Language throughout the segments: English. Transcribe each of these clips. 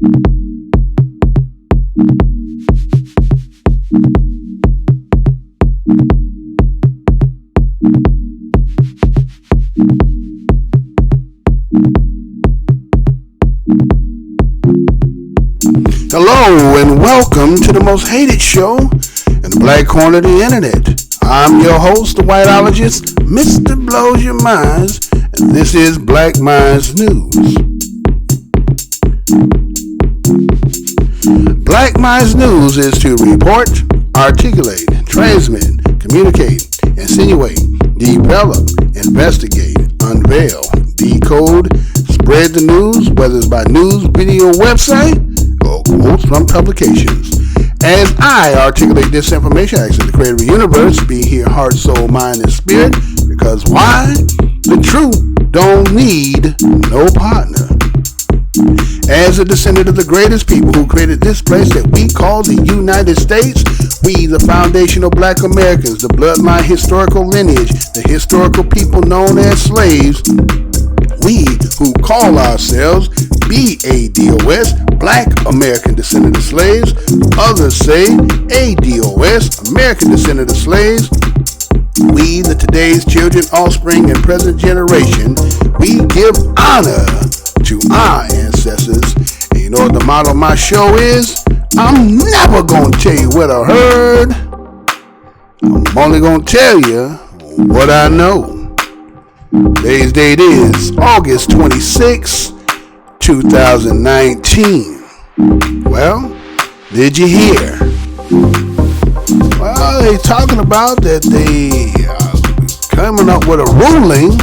Hello and welcome to the most hated show in the black corner of the internet. I'm your host, the whiteologist, Mr. Blows Your Minds, and this is Black Minds News. Black Minds News is to report, articulate, transmit, communicate, insinuate, develop, investigate, unveil, decode, spread the news, whether it's by news, video, website, or quotes from publications. As I articulate this information, I ask the creator of the universe be here, heart, soul, mind, and spirit. Because why? The truth don't need no partner. As a descendant of the greatest people who created this place that we call the United States, we, the foundational black Americans, the bloodline historical lineage, the historical people known as slaves, we who call ourselves BADOS, Black American Descendant of Slaves, others say ADOS, American Descendant of Slaves, we, the today's children, offspring, and present generation, we give honor to our ancestors. And you know what the motto of my show is? I'm never going to tell you what I heard. I'm only going to tell you what I know. Today's date is August 26, 2019. Well, did you hear? Well, they talking about that they coming up with a ruling.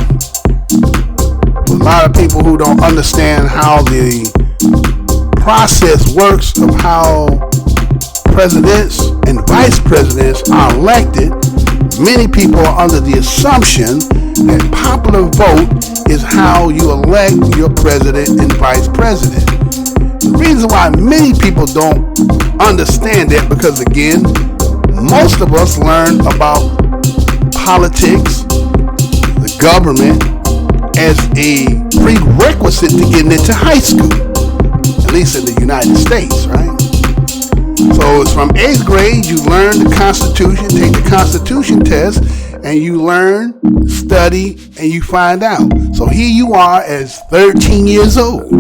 A lot of people who don't understand how the process works of how presidents and vice presidents are elected. Many people are under the assumption that popular vote is how you elect your president and vice president. The reason why many people don't understand that, because again, most of us learn about politics, the government, as a prerequisite to getting into high school, at least in the United States, right? So it's from 8th grade, you learn the Constitution, take the Constitution test, and you learn, study, and you find out. So here you are as 13 years old.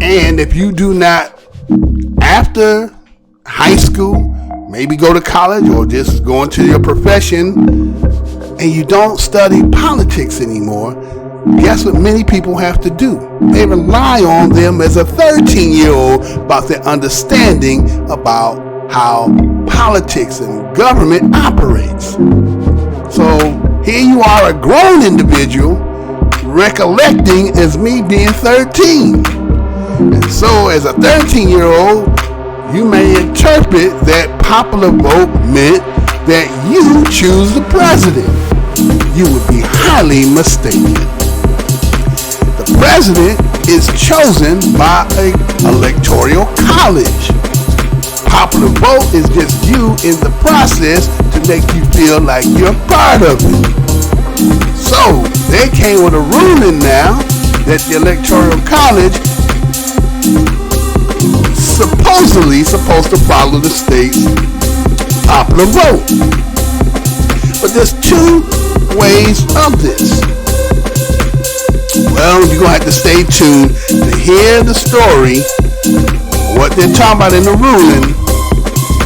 And if you do not, after high school, maybe go to college or just go into your profession, and you don't study politics anymore, guess what many people have to do? They rely on them as a 13-year-old about their understanding about how politics and government operates. So here you are, a grown individual, recollecting as me being 13. And so as a 13-year-old, you may interpret that popular vote meant that you choose the president. You would be highly mistaken. The president is chosen by an electoral college. Popular vote is just you in the process to make you feel like you're part of it. So they came with a ruling now that the electoral college supposedly supposed to follow the state's popular vote. But there's two ways of this. Well, you're going to have to stay tuned to hear the story, what they're talking about in the ruling,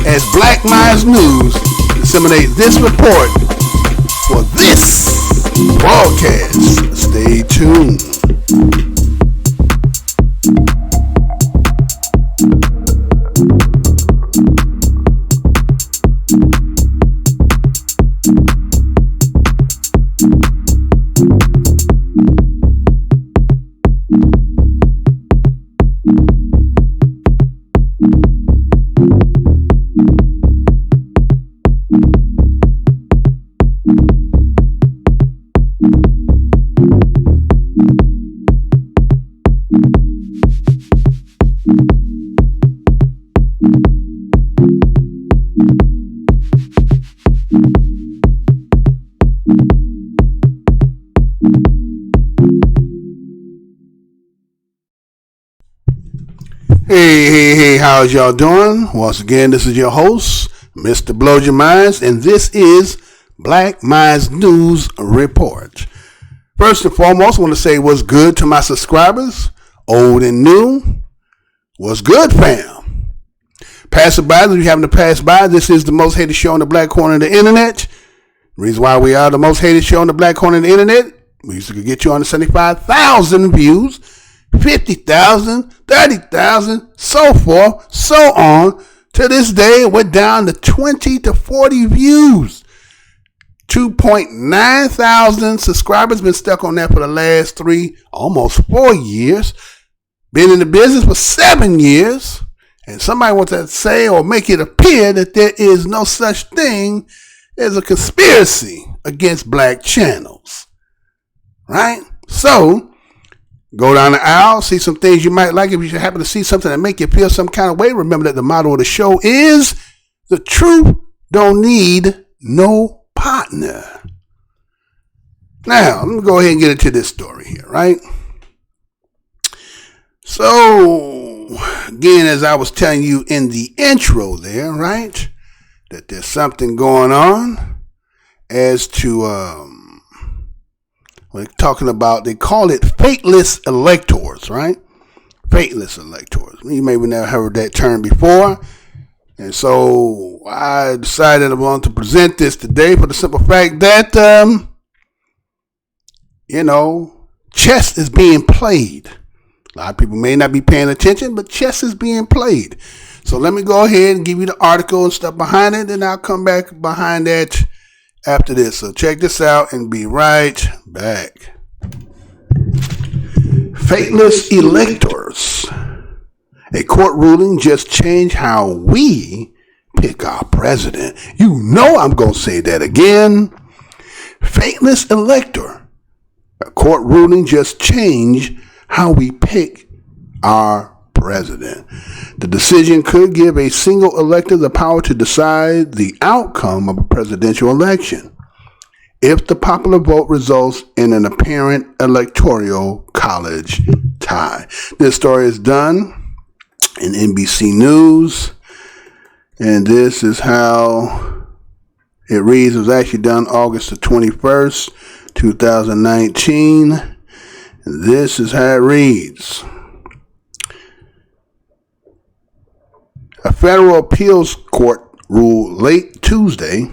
as Black Minds News disseminates this report for this broadcast. Stay tuned. Hey, how's y'all doing? Once again, this is your host, Mr. Blows Your Minds, and this is Black Minds News Report. First and foremost, I want to say what's good to my subscribers, old and new. What's good, fam? Passerbys, if you happen to pass by, this is the most hated show on the black corner of the internet. The reason why we are the most hated show on the black corner of the internet, we used to get you on the 75,000 views, 50,000, 30,000, so forth, so on. To this day, we're down to 20 to 40 views. 2.9 thousand subscribers. Been stuck on that for the last almost 4 years. Been in the business for 7 years. And somebody wants to say or make it appear that there is no such thing as a conspiracy against black channels. Right? So, go down the aisle, see some things you might like. If you happen to see something that make you feel some kind of way, remember that the motto of the show is, the truth don't need no partner. Now, let me go ahead and get into this story here, right? So, again, as I was telling you in the intro there, right, that there's something going on as to, we're talking about, they call it fateless electors, right? Fateless electors. You maybe never heard that term before. And so I decided I wanted to present this today for the simple fact that, chess is being played. A lot of people may not be paying attention, but chess is being played. So let me go ahead and give you the article and stuff behind it, and I'll come back behind that after this. So check this out and be right back. Fateless electors. A court ruling just changed how we pick our president. You know I'm going to say that again. Fateless elector. A court ruling just changed how we pick our president. The decision could give a single elector the power to decide the outcome of a presidential election if the popular vote results in an apparent electoral college tie. This story is done in NBC News, and this is how it reads. It was actually done August the 21st, 2019. And this is how it reads. A federal appeals court ruled late Tuesday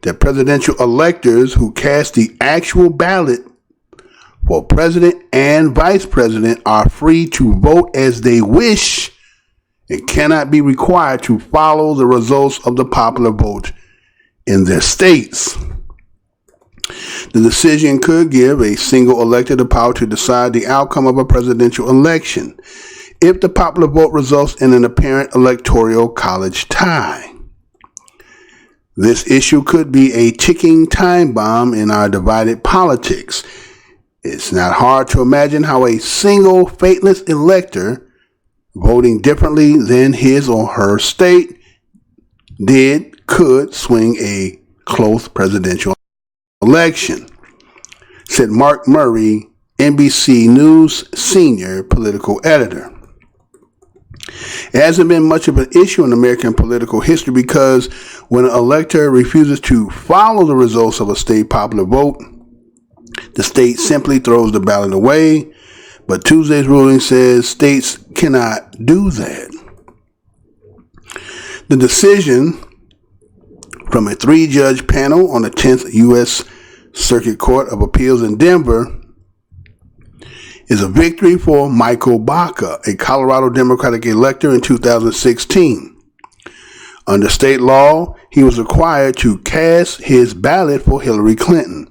that presidential electors who cast the actual ballot for president and vice president are free to vote as they wish and cannot be required to follow the results of the popular vote in their states. The decision could give a single elector the power to decide the outcome of a presidential election if the popular vote results in an apparent electoral college tie. This issue could be a ticking time bomb in our divided politics. It's not hard to imagine how a single fateless elector voting differently than his or her state could swing a close presidential election, said Mark Murray, NBC News senior political editor. It hasn't been much of an issue in American political history because when an elector refuses to follow the results of a state popular vote, the state simply throws the ballot away. But Tuesday's ruling says states cannot do that. The decision from a 3-judge panel on the 10th U.S. Circuit Court of Appeals in Denver is a victory for Michael BACA, a Colorado Democratic elector in 2016. Under state law, he was required to cast his ballot for Hillary Clinton,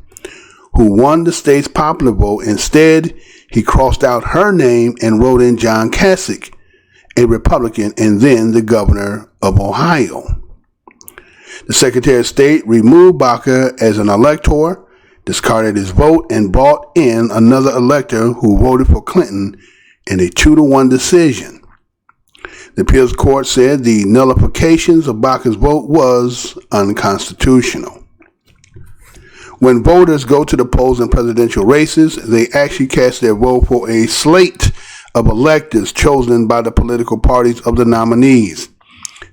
who won the state's popular vote. Instead, he crossed out her name and wrote in John Kasich, a Republican and then the governor of Ohio. The Secretary of State removed BACA as an elector, discarded his vote, and brought in another elector who voted for Clinton in a 2-1 decision. The appeals court said the nullifications of BACA's vote was unconstitutional. When voters go to the polls in presidential races, they actually cast their vote for a slate of electors chosen by the political parties of the nominees.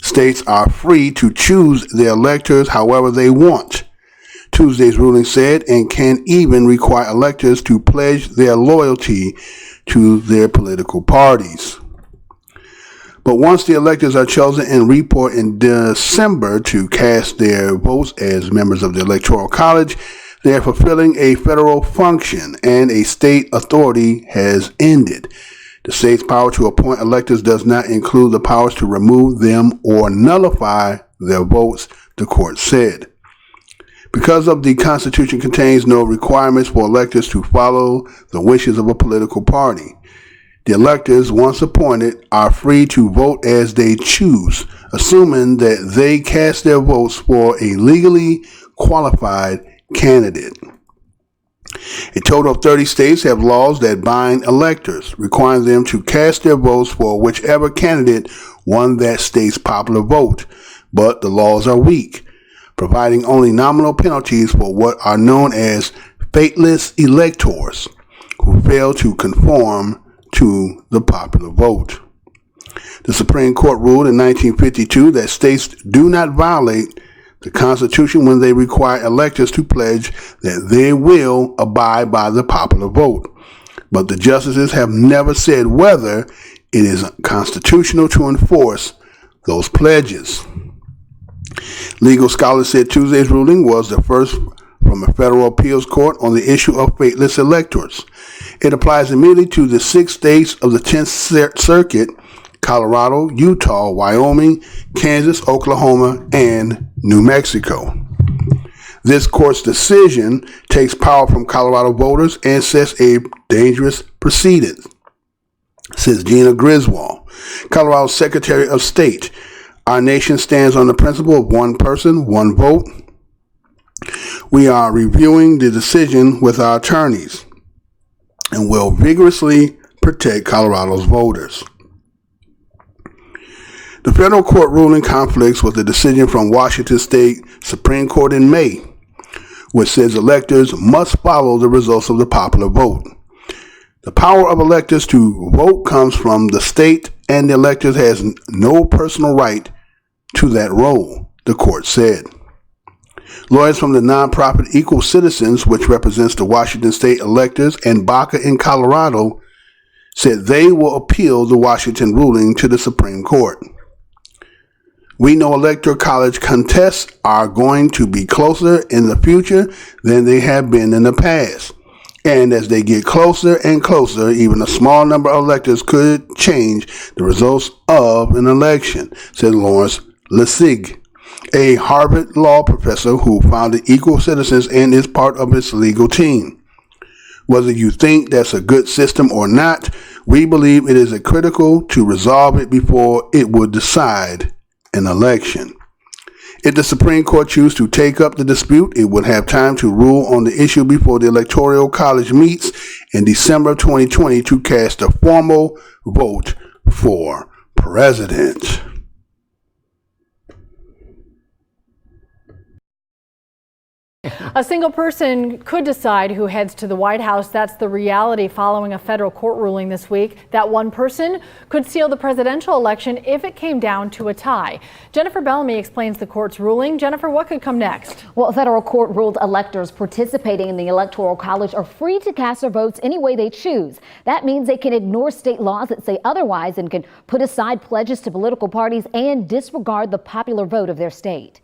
States are free to choose their electors however they want. Tuesday's ruling said, and can even require electors to pledge their loyalty to their political parties. But once the electors are chosen and report in December to cast their votes as members of the Electoral College, they are fulfilling a federal function and a state authority has ended. The state's power to appoint electors does not include the powers to remove them or nullify their votes, the court said. Because of the Constitution contains no requirements for electors to follow the wishes of a political party, the electors, once appointed, are free to vote as they choose, assuming that they cast their votes for a legally qualified candidate. A total of 30 states have laws that bind electors, requiring them to cast their votes for whichever candidate won that state's popular vote, but the laws are weak, providing only nominal penalties for what are known as faithless electors who fail to conform to the popular vote. The Supreme Court ruled in 1952 that states do not violate the Constitution when they require electors to pledge that they will abide by the popular vote. But the justices have never said whether it is constitutional to enforce those pledges. Legal scholars said Tuesday's ruling was the first from a federal appeals court on the issue of faithless electors. It applies immediately to the 6 states of the 10th Circuit: Colorado, Utah, Wyoming, Kansas, Oklahoma, and New Mexico. This court's decision takes power from Colorado voters and sets a dangerous precedent, says Gina Griswold, Colorado's Secretary of State. Our nation stands on the principle of one person, one vote. We are reviewing the decision with our attorneys and will vigorously protect Colorado's voters. The federal court ruling conflicts with the decision from Washington State Supreme Court in May, which says electors must follow the results of the popular vote. The power of electors to vote comes from the state, and the electors has no personal right to that role, the court said. Lawyers from the nonprofit Equal Citizens, which represents the Washington State electors, and BACA in Colorado, said they will appeal the Washington ruling to the Supreme Court. We know Electoral College contests are going to be closer in the future than they have been in the past. And as they get closer and closer, even a small number of electors could change the results of an election, said Lawrence Lessig, a Harvard law professor who founded Equal Citizens and is part of its legal team. Whether you think that's a good system or not, we believe it is critical to resolve it before it would decide an election. If the Supreme Court chooses to take up the dispute, it would have time to rule on the issue before the Electoral College meets in December 2020 to cast a formal vote for president. A single person could decide who heads to the White House. That's the reality following a federal court ruling this week. That one person could seal the presidential election if it came down to a tie. Jennifer Bellamy explains the court's ruling. Jennifer, what could come next? Well, a federal court ruled electors participating in the Electoral College are free to cast their votes any way they choose. That means they can ignore state laws that say otherwise and can put aside pledges to political parties and disregard the popular vote of their state.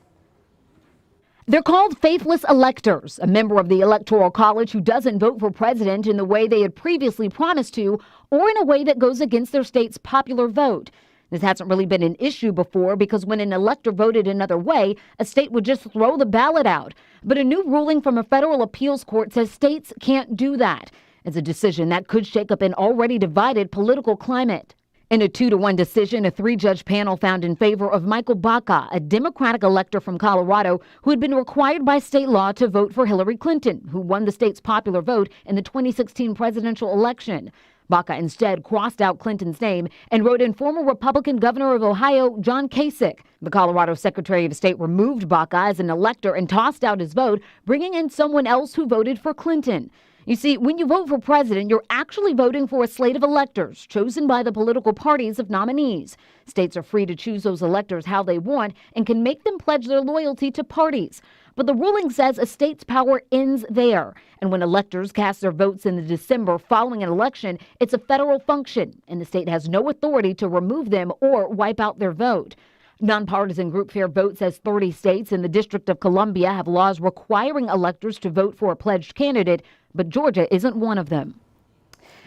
They're called faithless electors, a member of the Electoral College who doesn't vote for president in the way they had previously promised to, or in a way that goes against their state's popular vote. This hasn't really been an issue before because when an elector voted another way, a state would just throw the ballot out. But a new ruling from a federal appeals court says states can't do that. It's a decision that could shake up an already divided political climate. In a 2-1 decision, a 3-judge panel found in favor of Michael BACA, a Democratic elector from Colorado who had been required by state law to vote for Hillary Clinton, who won the state's popular vote in the 2016 presidential election. BACA instead crossed out Clinton's name and wrote in former Republican governor of Ohio, John Kasich. The Colorado Secretary of State removed BACA as an elector and tossed out his vote, bringing in someone else who voted for Clinton. You see, when you vote for president, you're actually voting for a slate of electors chosen by the political parties of nominees. States are free to choose those electors how they want and can make them pledge their loyalty to parties. But the ruling says a state's power ends there. And when electors cast their votes in the December following an election, it's a federal function, and the state has no authority to remove them or wipe out their vote. Nonpartisan group Fair Vote says 30 states and the District of Columbia have laws requiring electors to vote for a pledged candidate, but Georgia isn't one of them.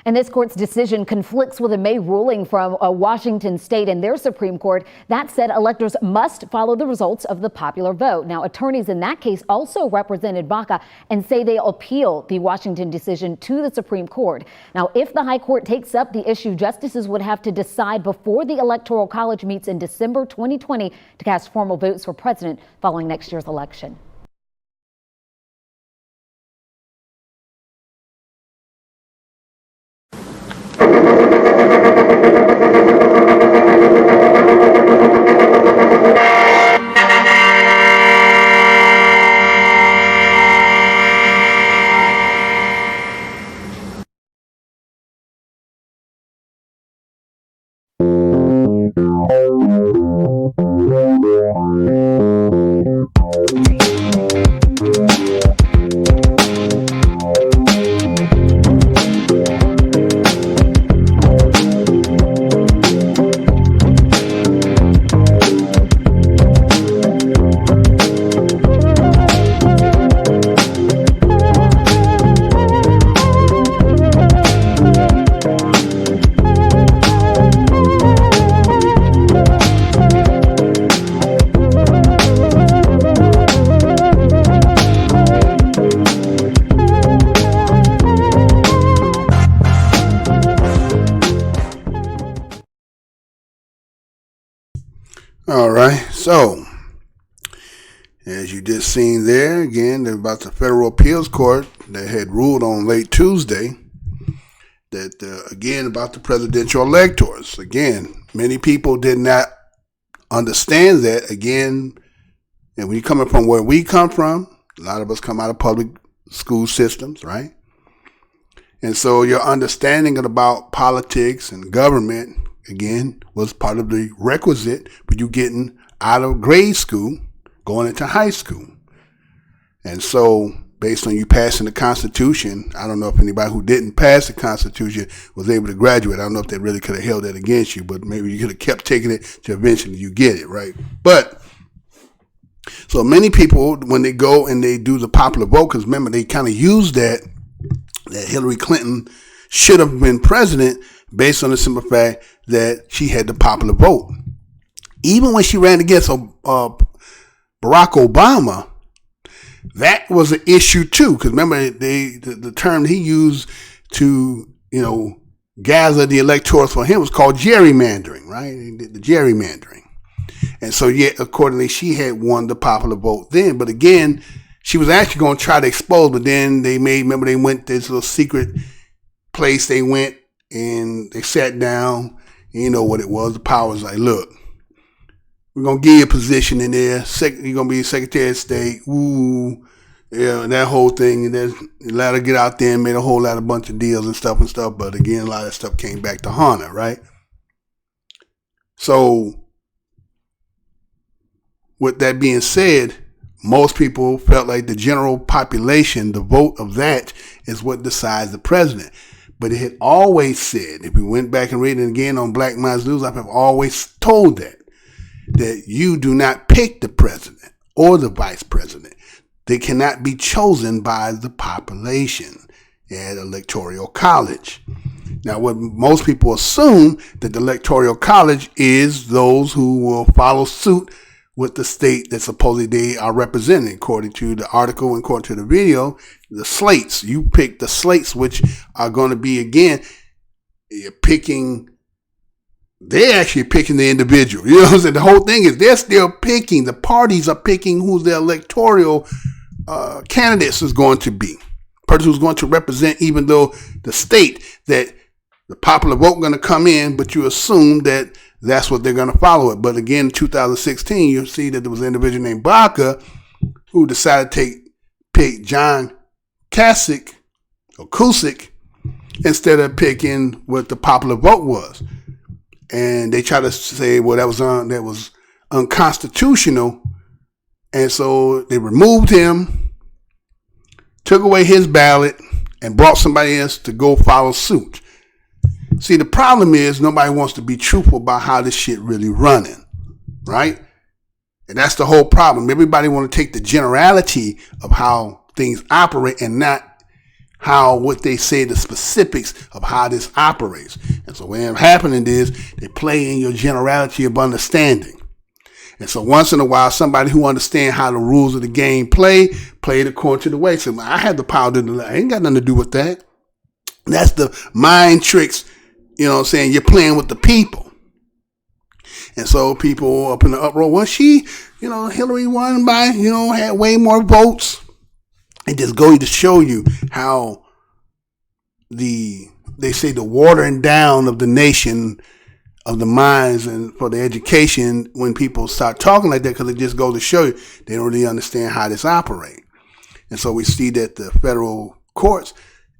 And this court's decision conflicts with a May ruling from Washington State and their Supreme Court that said electors must follow the results of the popular vote. Now, attorneys in that case also represented BACA and say they'll appeal the Washington decision to the Supreme Court. Now, if the High Court takes up the issue, justices would have to decide before the Electoral College meets in December 2020 to cast formal votes for president following next year's election. All right, so as you just seen there, again, about the Federal Appeals Court that had ruled on late Tuesday that, again, about the presidential electors. Again, many people did not understand that, again, and when you're coming from where we come from, a lot of us come out of public school systems, right? And so your understanding about politics and government, again, was part of the requisite for you getting out of grade school, going into high school. And so based on you passing the Constitution, I don't know if anybody who didn't pass the Constitution was able to graduate. I don't know if they really could have held that against you, but maybe you could have kept taking it to eventually you get it, right? But so many people, when they go and they do the popular vote, because remember, they kind of use that Hillary Clinton should have been president based on the simple fact that she had the popular vote. Even when she ran against Barack Obama, that was an issue too. Because remember, the term he used to, gather the electors for him was called gerrymandering, right? He did the gerrymandering. And so, yet, accordingly, she had won the popular vote then. But again, she was actually going to try to expose, but then they went to this little secret place they went and they sat down. And you know what it was. The power was like, look, we're going to give you a position in there. You're going to be Secretary of State. Ooh, yeah, that whole thing. And then let her get out there and made a whole lot of bunch of deals and stuff. But again, a lot of that stuff came back to haunt her, right? So with that being said, most people felt like the general population, the vote of that is what decides the president. But it had always said, if we went back and read it again on Black Minds News, I've always told that you do not pick the president or the vice president. They cannot be chosen by the population at Electoral College. Now, what most people assume that the Electoral College is those who will follow suit with the state that supposedly they are representing. According to the article and according to the video, the slates, you pick the slates, which are going to be, again, they're actually picking the individual. You know what I'm saying? The whole thing is they're still picking, the parties are picking who the electoral candidates is going to be. Person who's going to represent, even though the state that the popular vote going to come in, but you assume that that's what they're going to follow it. But again, in 2016, you'll see that there was an individual named BACA who decided to pick John Kasich or Cusick, instead of picking what the popular vote was. And they try to say, well, that was unconstitutional. And so they removed him, took away his ballot, and brought somebody else to go follow suit. See, the problem is nobody wants to be truthful about how this shit really running, right? And that's the whole problem. Everybody want to take the generality of how things operate and not what they say, the specifics of how this operates. And so what ends up happening is they play in your generality of understanding. And so once in a while, somebody who understands how the rules of the game play it according to the way. So I have the power to do that. I ain't got nothing to do with that. That's the mind tricks, you know what I'm saying? You're playing with the people. And so people up in the uproar, well, Hillary won by, had way more votes. And just go to show you how they say the watering down of the nation, of the minds and for the education, when people start talking like that, because it just goes to show you they don't really understand how this operates. And so we see that the federal courts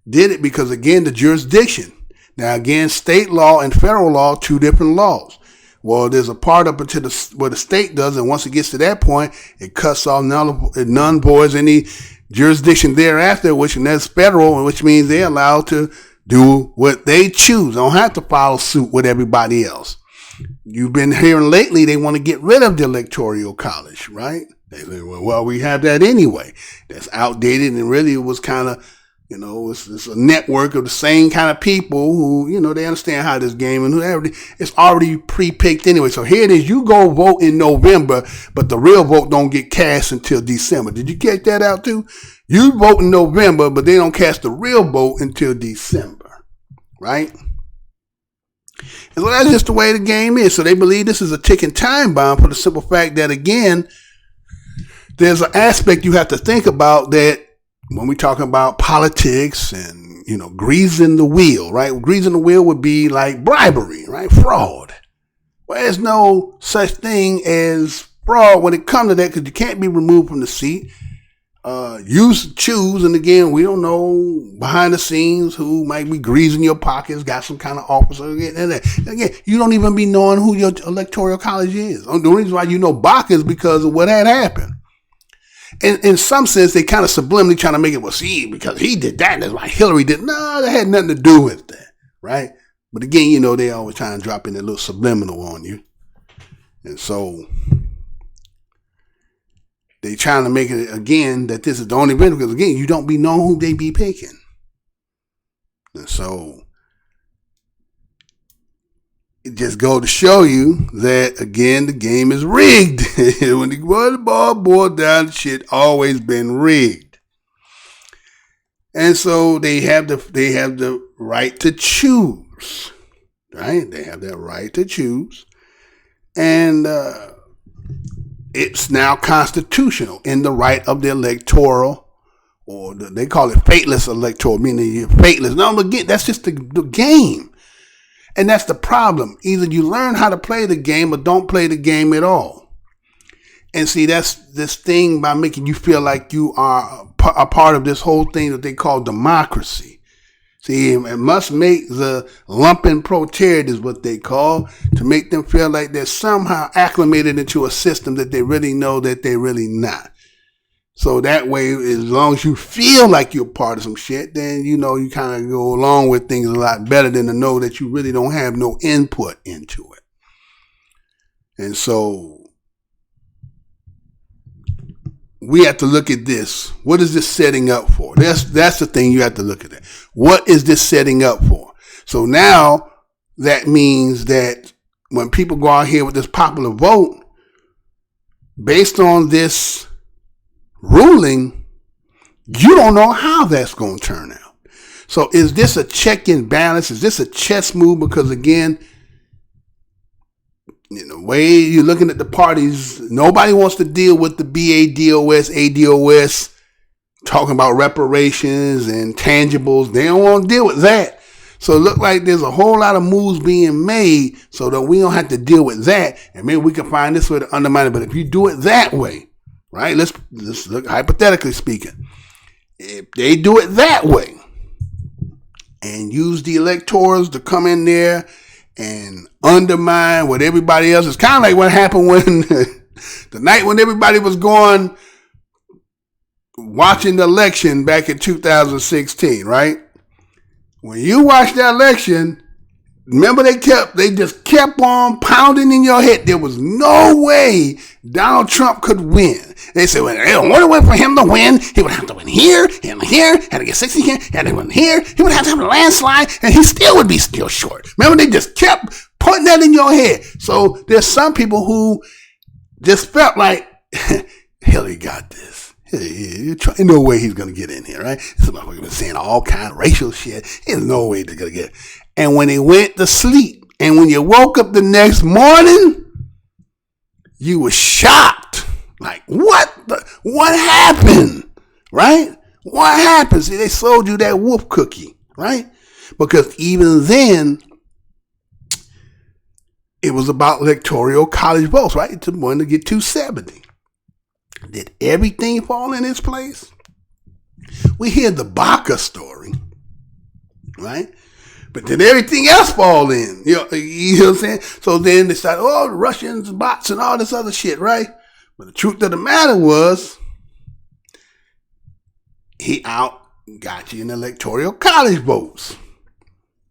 did it because, again, the jurisdiction. Now, again, state law and federal law, two different laws. Well, there's a part up until where the state does, and once it gets to that point, it cuts off none voids any jurisdiction thereafter, and that's federal, which means they're allowed to do what they choose. They don't have to follow suit with everybody else. You've been hearing lately they want to get rid of the Electoral College, right? They say, well, we have that anyway. That's outdated, and really it was kind of, it's a network of the same kind of people who, they understand how this game and it's already pre-picked anyway. So here it is. You go vote in November, but the real vote don't get cast until December. Did you get that out too? You vote in November, but they don't cast the real vote until December, right? And so that's just the way the game is. So they believe this is a ticking time bomb for the simple fact that, again, there's an aspect you have to think about that when we talking about politics and, greasing the wheel, right? Greasing the wheel would be like bribery, right? Fraud. Well, there's no such thing as fraud when it comes to that, because you can't be removed from the seat. You choose, and again, we don't know behind the scenes who might be greasing your pockets, got some kind of officer. Again, you don't even be knowing who your electoral college is. The reason why you know BACA is because of what had happened. And in some sense, they kind of subliminally trying to make it, because he did that, that's why Hillary did. No, that had nothing to do with that, right? But again, they always trying to drop in a little subliminal on you. And so they trying to make it, again, that this is the only benefit, because, again, you don't be knowing who they be picking. And so it just go to show you that, again, the game is rigged. When the ball boiled down, the shit always been rigged. And so they have the right to choose, right? They have that right to choose. And it's now constitutional in the right of the electoral, or they call it fateless electoral, meaning you're fateless. No, but again, that's just the game. And that's the problem. Either you learn how to play the game or don't play the game at all. And see, that's this thing by making you feel like you are a part of this whole thing that they call democracy. See, it must make the lumpen proletariat is what they call, to make them feel like they're somehow acclimated into a system that they really know that they're really not. So that way, as long as you feel like you're part of some shit, then, you kind of go along with things a lot better than to know that you really don't have no input into it. And so we have to look at this. What is this setting up for? That's the thing you have to look at. What is this setting up for? So now that means that when people go out here with this popular vote, based on this ruling, you don't know how that's going to turn out. So is this a check and balance? Is this a chess move? Because again, the way you're looking at the parties, nobody wants to deal with the BADOS, ADOS, talking about reparations and tangibles. They don't want to deal with that. So it looks like there's a whole lot of moves being made so that we don't have to deal with that. And maybe we can find this way to undermine it. But if you do it that way, right? Let's look hypothetically speaking. If they do it that way, and use the electors to come in there and undermine what everybody else is. Kind of like what happened when the night when everybody was going watching the election back in 2016, right? When you watched that election, remember they just kept on pounding in your head. There was no way Donald Trump could win. They said, well, in order for him to win, he would have to win here and here, had to get 60 here, had to win here. He would have to have a landslide, and he still would be still short. Remember, they just kept putting that in your head. So there's some people who just felt like, Hillary got this. Ain't no way he's going to get in here, right? This motherfucker been saying all kind of racial shit. There's no way they're going to get it. And when they went to sleep, and when you woke up the next morning, you were shocked. Like, what happened, right? What happened? See, they sold you that wolf cookie, right? Because even then, it was about electoral college votes, right? It took one to get 270. Did everything fall in its place? We hear the BACA story, right? But did everything else fall in? You know what I'm saying? So then they started, the Russians, bots, and all this other shit, right? But the truth of the matter was, he got you in electoral college votes,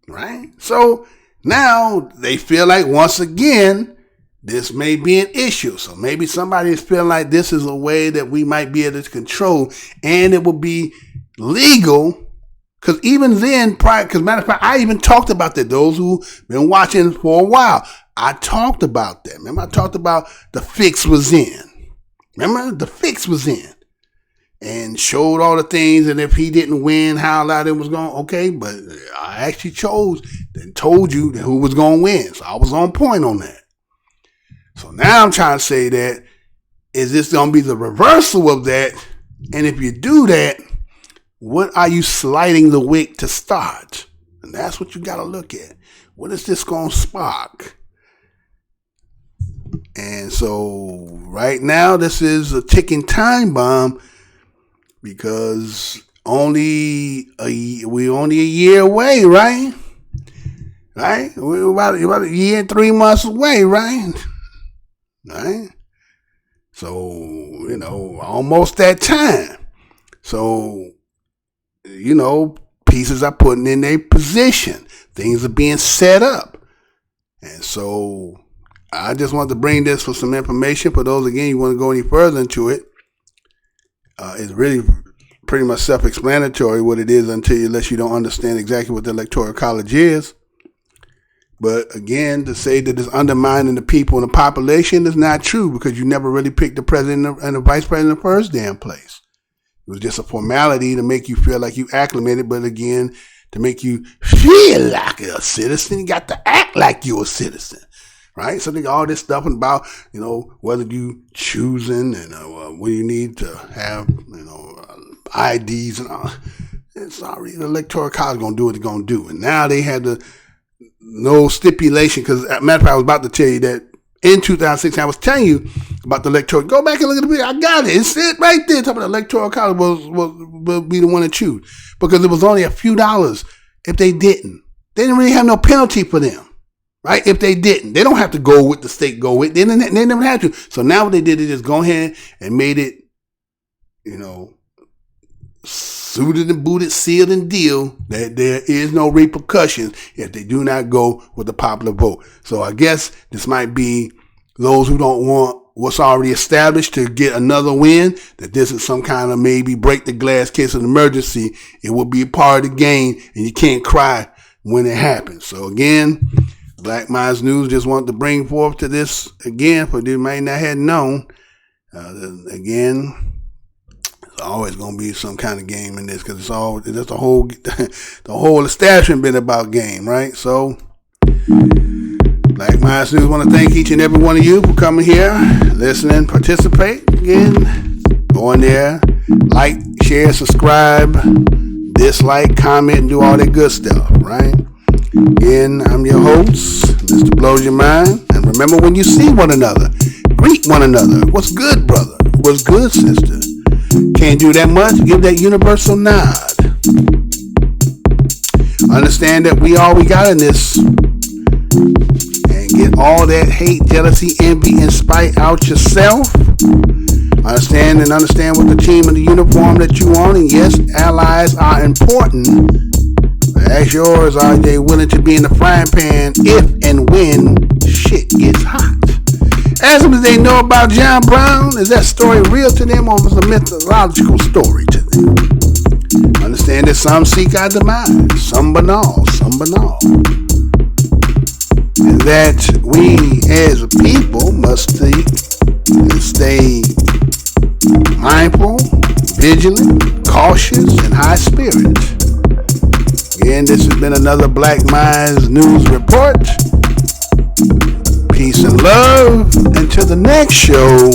right? So now they feel like once again, this may be an issue. So maybe somebody is feeling like this is a way that we might be able to control, and it will be legal. Because even then, because matter of fact, I even talked about that. Those who've been watching for a while, I talked about that. Remember, I talked about the fix was in. Remember, the fix was in. And showed all the things, and if he didn't win, how loud it was going, okay, but I actually chose and told you who was going to win. So I was on point on that. So now I'm trying to say that, is this going to be the reversal of that? And if you do that, what are you sliding the wick to start? And that's what you got to look at. What is this going to spark? And so right now, this is a ticking time bomb, because we're only a year away, right? Right? We're about a year and 3 months away, right? Right? So, almost that time. So, pieces are putting in their position. Things are being set up. And so I just want to bring this for some information. For those, again, you want to go any further into it. It's really pretty much self-explanatory what it is unless you don't understand exactly what the Electoral College is. But again, to say that it's undermining the people and the population is not true, because you never really picked the president and the vice president in the first damn place. It was just a formality to make you feel like you acclimated, but again, to make you feel like a citizen, you got to act like you're a citizen, right? So all this stuff about, whether you choosing and what you need to have, IDs and all. It's already the Electoral College going to do what it's going to do. And now they had no stipulation, because matter of fact, I was about to tell you that in 2016, I was telling you about the Electoral. Go back and look at the video. I got it. It's it right there. Talking about the Electoral College will be the one to choose, because it was only a few dollars if they didn't. They didn't really have no penalty for them, right? If they didn't. They don't have to go with the state go with. They never had to. So now what they did is just go ahead and made it, suited and booted, sealed and deal, that there is no repercussions if they do not go with the popular vote. So I guess this might be those who don't want what's already established to get another win, that this is some kind of maybe break the glass case of emergency. It will be a part of the game, and you can't cry when it happens. So again, Black Minds News just wanted to bring forth to this again, for they might not have known. Again, always going to be some kind of game in this, because that's the whole establishment been about game, right? So Black Minds News want to thank each and every one of you for coming here, listening, participate. Again, go in there, like, share, subscribe, dislike, comment, and do all that good stuff, right? Again, I'm your host, Mr. Blows Your Mind. And remember, when you see one another, greet one another. What's good, brother? What's good, sister? Can't do that much. Give that universal nod. Understand that we got in this. And get all that hate, jealousy, envy, and spite out yourself. Understand what the team and the uniform that you want. And yes, allies are important. As yours, are they willing to be in the frying pan if and when shit gets hot? Ask them if they know about John Brown. Is that story real to them, or is it a mythological story to them? Understand that some seek our demise, some banal. And that we as a people must stay mindful, vigilant, cautious, and high spirit. Again, this has been another Black Minds News Report. Peace and love. And to the next show.